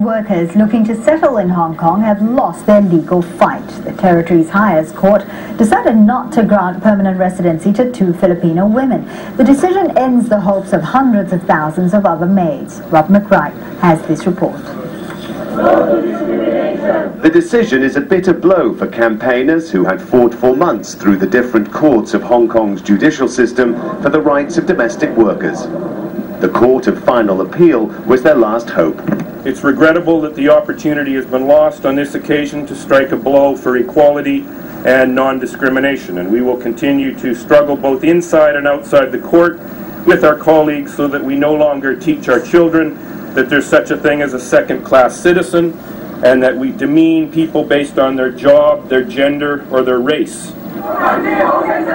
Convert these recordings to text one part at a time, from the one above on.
Workers looking to settle in Hong Kong have lost their legal fight. The territory's highest court decided not to grant permanent residency to 2 Filipino women. The decision ends the hopes of hundreds of thousands of other maids. Rob McBride has this report. The decision is a bitter blow for campaigners who had fought for months through the different courts of Hong Kong's judicial system for the rights of domestic workers. The Court of Final Appeal was their last hope. It's regrettable that the opportunity has been lost on this occasion to strike a blow for equality and non-discrimination, and we will continue to struggle both inside and outside the court with our colleagues so that we no longer teach our children that there's such a thing as a second-class citizen and that we demean people based on their job, their gender, or their race.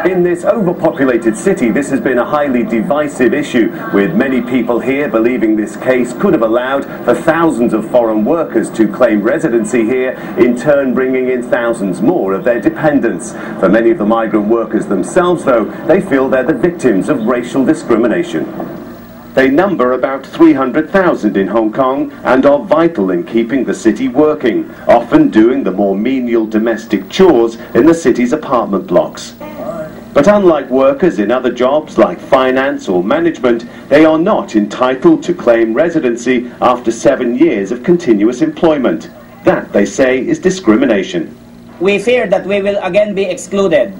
In this overpopulated city, this has been a highly divisive issue, with many people here believing this case could have allowed for thousands of foreign workers to claim residency here, in turn bringing in thousands more of their dependents. For many of the migrant workers themselves, though, they feel they're the victims of racial discrimination. They number about 300,000 in Hong Kong and are vital in keeping the city working, often doing the more menial domestic chores in the city's apartment blocks. But unlike workers in other jobs like finance or management, they are not entitled to claim residency after 7 years of continuous employment. That, they say, is discrimination. We fear that we will again be excluded.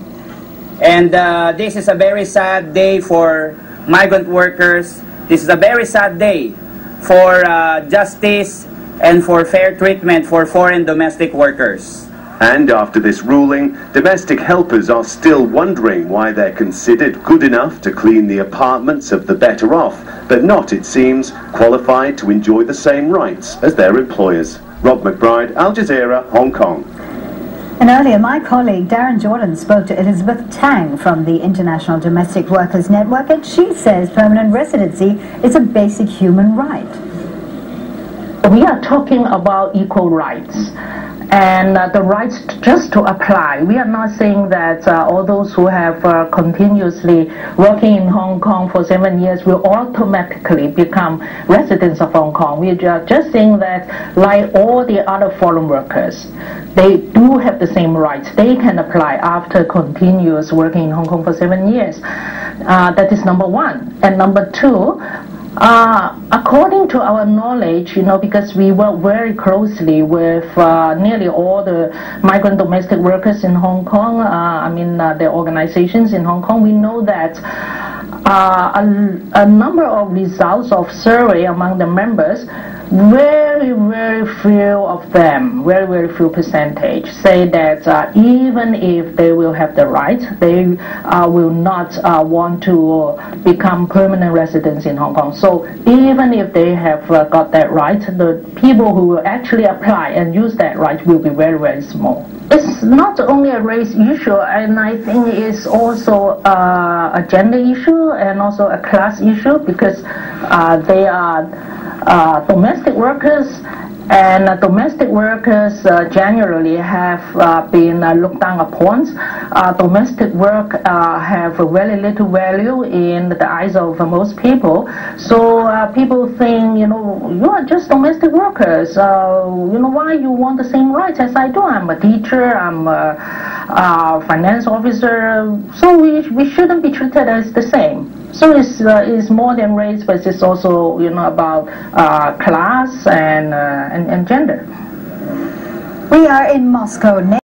And this is a very sad day for migrant workers. This is a very sad day for justice and for fair treatment for foreign domestic workers. And after this ruling, domestic helpers are still wondering why they're considered good enough to clean the apartments of the better off, but not, it seems, qualified to enjoy the same rights as their employers. Rob McBride, Al Jazeera, Hong Kong. And earlier, my colleague Darren Jordan spoke to Elizabeth Tang from the International Domestic Workers Network, and she says permanent residency is a basic human right. We are talking about equal rights and the rights just to apply. We are not saying that all those who have continuously working in Hong Kong for 7 years will automatically become residents of Hong Kong. We are just saying that, like all the other foreign workers, they do have the same rights. They can apply after continuous working in Hong Kong for 7 years. That is number one. And number two, according to our knowledge, because we work very closely with nearly all the migrant domestic workers in Hong Kong, the organizations in Hong Kong, we know that a number of results of survey among the members, very few of them, very few percentage, say that even if they will have the right, they will not want to become permanent residents in Hong Kong. So even if they have got that right, the people who will actually apply and use that right will be very small. It's not only a race issue, and I think it's also a gender issue and also a class issue, because they are domestic workers, and domestic workers generally have been looked down upon. Domestic work have very little value in the eyes of most people. So people think, you are just domestic workers. Why you want the same rights as I do? I'm a teacher, I'm a finance officer, so we shouldn't be treated as the same. So it's more than race, but it's also about class and gender. We are in Moscow.